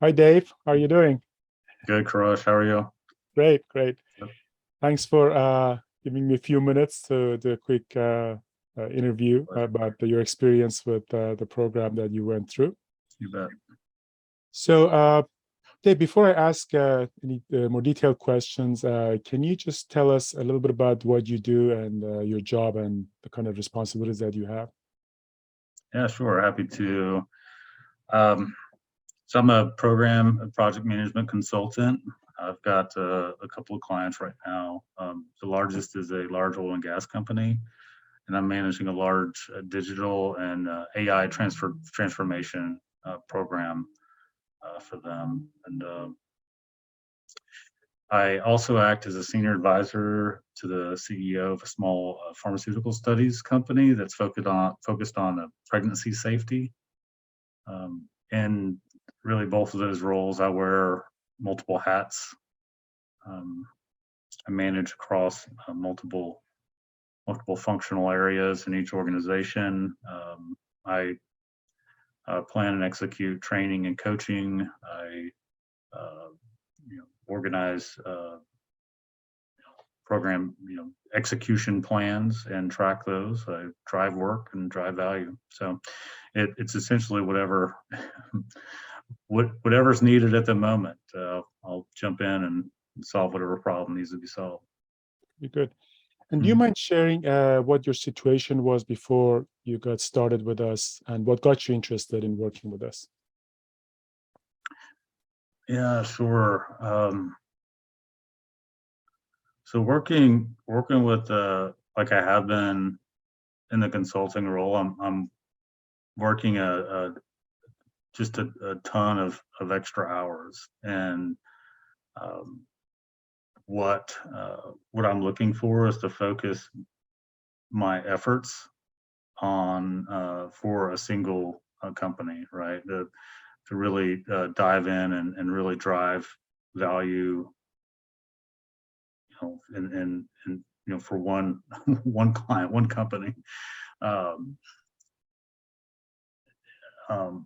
Hi, Dave. How are you doing? Good, Karosh. How are you? Great, great. Yep. Thanks for giving me a few minutes to do a quick interview Pleasure. about your experience with the program that you went through. You bet. So, Dave, before I ask any more detailed questions, can you just tell us a little bit about what you do and your job and the kind of responsibilities that you have? Yeah, sure. Happy to. Um, so I'm a project management consultant. I've got a couple of clients right now. The largest is a large oil and gas company, and I'm managing a large digital and AI transformation program for them. And I also act as a senior advisor to the CEO of a small pharmaceutical studies company that's focused on pregnancy safety. And really, both of those roles, I wear multiple hats. Um, I manage across multiple functional areas in each organization. I plan and execute training and coaching. I uh, organize program execution plans and track those. I drive work and drive value. So it's essentially whatever's needed at the moment. I'll jump in and solve whatever problem needs to be solved. You're good. And do you Mhm. mind sharing what your situation was before you got started with us and what got you interested in working with us? Yeah, sure. So working with like I have been in the consulting role, I'm working just a ton of extra hours, and um, what I'm looking for is to focus my efforts on for a single company, right? To really dive in and really drive value, and for one one client, one company. Um,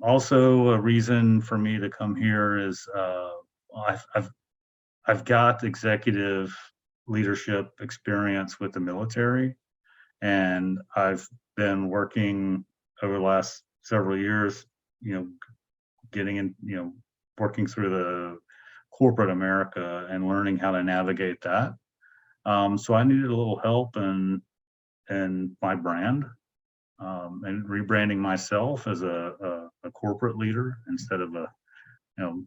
Also, a reason for me to come here is I've got executive leadership experience with the military, and I've been working over the last several years, you know, getting in, working through the corporate America and learning how to navigate that. So I needed a little help in my brand, and rebranding myself as a corporate leader instead of a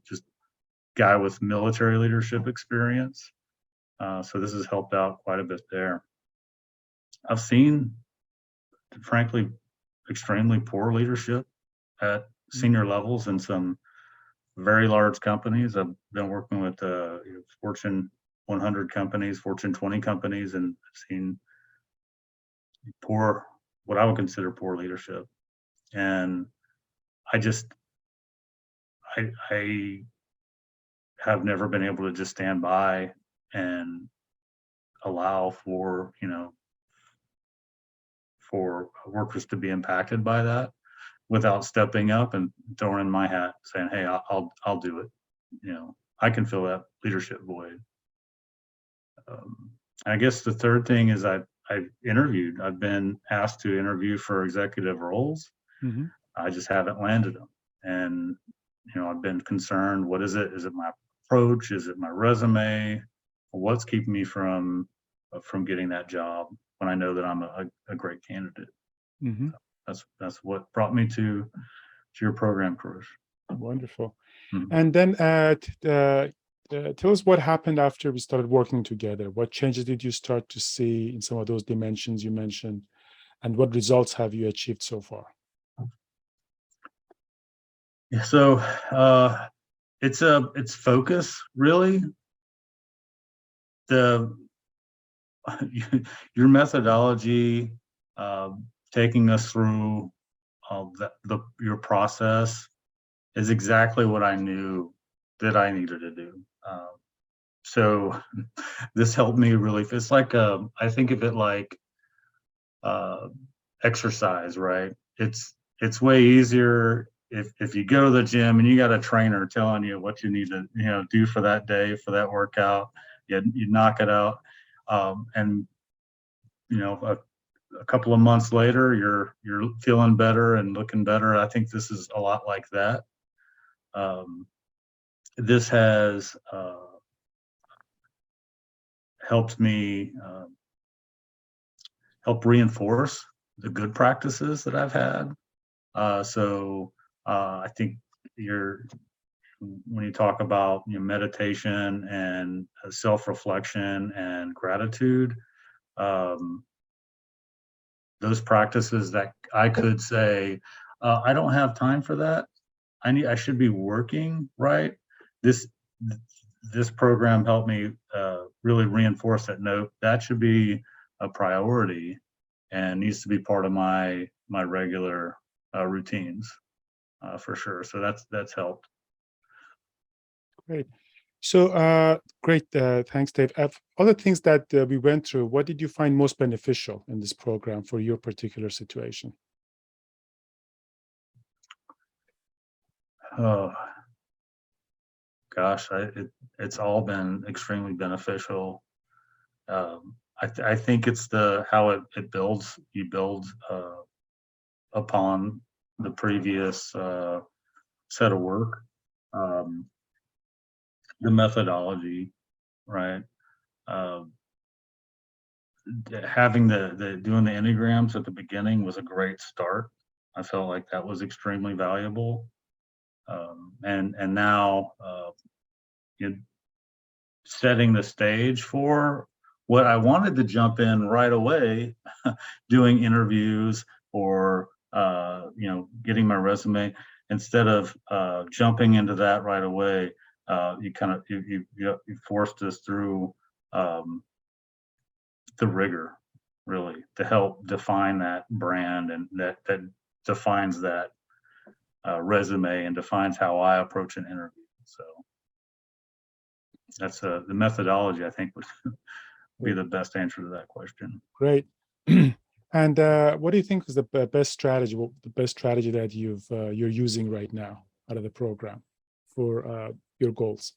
just guy with military leadership experience. So this has helped out quite a bit there. I've seen, frankly, extremely poor leadership at senior levels in some very large companies. I've been working with Fortune 100 companies, Fortune 20 companies, and I've seen poor, what I would consider poor leadership. And I just, I have never been able to just stand by and allow for workers to be impacted by that without stepping up and throwing in my hat, saying, "Hey, I'll do it." I can fill that leadership void. I guess the third thing is I've interviewed. I've been asked to interview for executive roles. Hmm. I just haven't landed them, and I've been concerned. What is it? Is it my approach? Is it my resume? What's keeping me from getting that job when I know that I'm a great candidate? Hmm. That's what brought me to your program, Karush. Wonderful. Mhm. And then tell us what happened after we started working together. What changes did you start to see in some of those dimensions you mentioned? And what results have you achieved so far? Yeah, so it's focus really. The your methodology, uh, taking us through your process is exactly what I knew that I needed to do. So this helped me really. It's like I think of it like uh, exercise, right? It's way easier if you go to the gym and you got a trainer telling you what you need to do for that day, for that workout, you knock it out, and a couple of months later you're feeling better and looking better. I think this is a lot like that. This has helped me help reinforce the good practices that I've had. So I think when you talk about meditation and self-reflection and gratitude, those practices that I could say, I don't have time for that. I should be working, right? This program helped me really reinforce that note. That should be a priority and needs to be part of my regular routines for sure. So that's helped. Great. So great. Thanks, Dave. Other things that we went through, what did you find most beneficial in this program for your particular situation? Oh gosh, it's all been extremely beneficial. I think it's how it builds. You build upon the previous set of work. The methodology, right? Having doing the enneagrams at the beginning was a great start. I felt like that was extremely valuable. And now setting the stage for what I wanted to jump in right away, doing interviews or getting my resume. Instead of jumping into that right away, you forced us through the rigor, really, to help define that brand, and that defines that resume and defines how I approach an interview. So that's the methodology, I think, would be the best answer to that question. Great. And what do you think is the best strategy? The best strategy that you're using right now out of the program for your goals?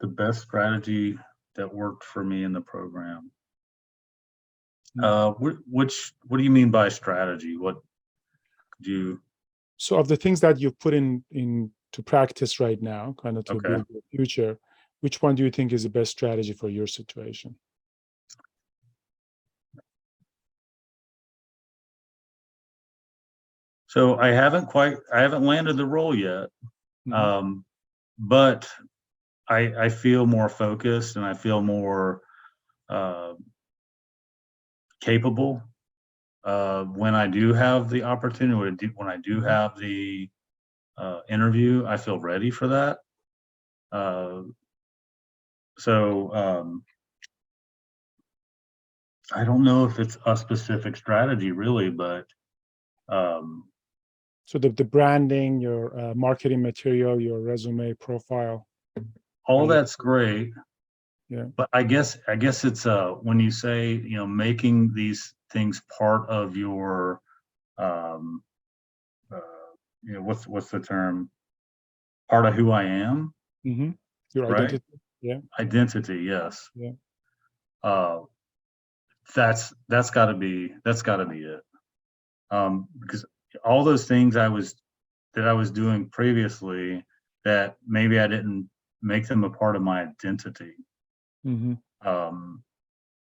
The best strategy that worked for me in the program. What do you mean by strategy? What do you? So of the things that you've put into practice right now, kind of to build your future, which one do you think is the best strategy for your situation? So I haven't landed the role yet, but I feel more focused and I feel more capable when I do have the opportunity, when I do have the interview. I feel ready for that. So I don't know if it's a specific strategy really, but so the branding, your marketing material, your resume profile, all that's great. Yeah. But I guess it's when you say, making these things part of your what's the term? Part of who I am. Mm-hmm. Your right? identity. Yeah. Identity, yes. Yeah. That's gotta be it. Because all those things I was doing previously that maybe I didn't make them a part of my identity. Mm-hmm.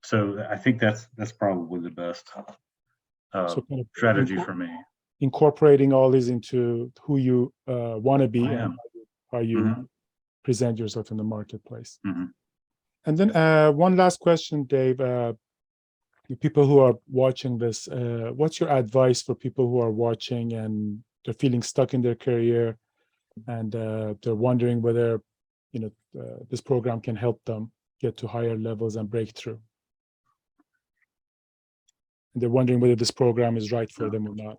So I think that's probably the best So kind of strategy for me. Incorporating all these into who you want to be and how you present yourself in the marketplace. Mm-hmm. And then one last question, Dave. The people who are watching this, what's your advice for people who are watching and they're feeling stuck in their career and they're wondering whether this program can help them get to higher levels and break through? And they're wondering whether this program is right for them or not.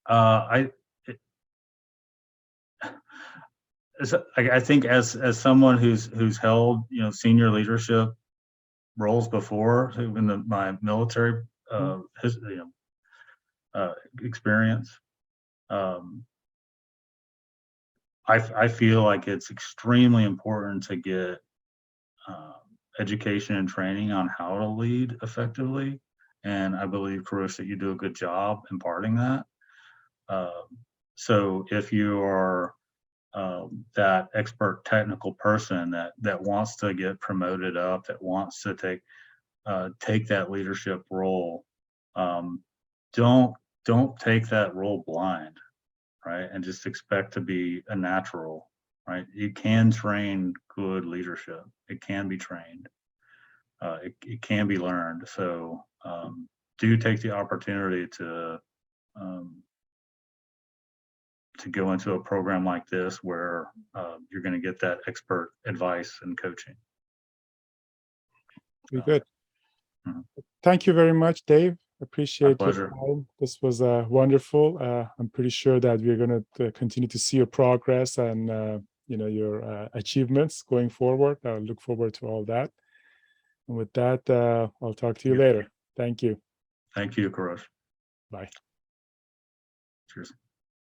I think as someone who's held senior leadership roles before in my military experience. I feel like it's extremely important to get education and training on how to lead effectively. And I believe, Chris, that you do a good job imparting that. So if you are that expert technical person that wants to get promoted up, that wants to take that leadership role, don't take that role blind, right? And just expect to be a natural, right? You can train good leadership. It can be trained. It can be learned. So do take the opportunity to go into a program like this where you're going to get that expert advice and coaching. Very good. Mhm. Thank you very much, Dave. Appreciate your pleasure. time. This was wonderful. I'm pretty sure that we're going to continue to see your progress and your achievements going forward. I look forward to all that. And with that, I'll talk to you Yeah. later. Thank you. Thank you, Karosh. Bye. Cheers.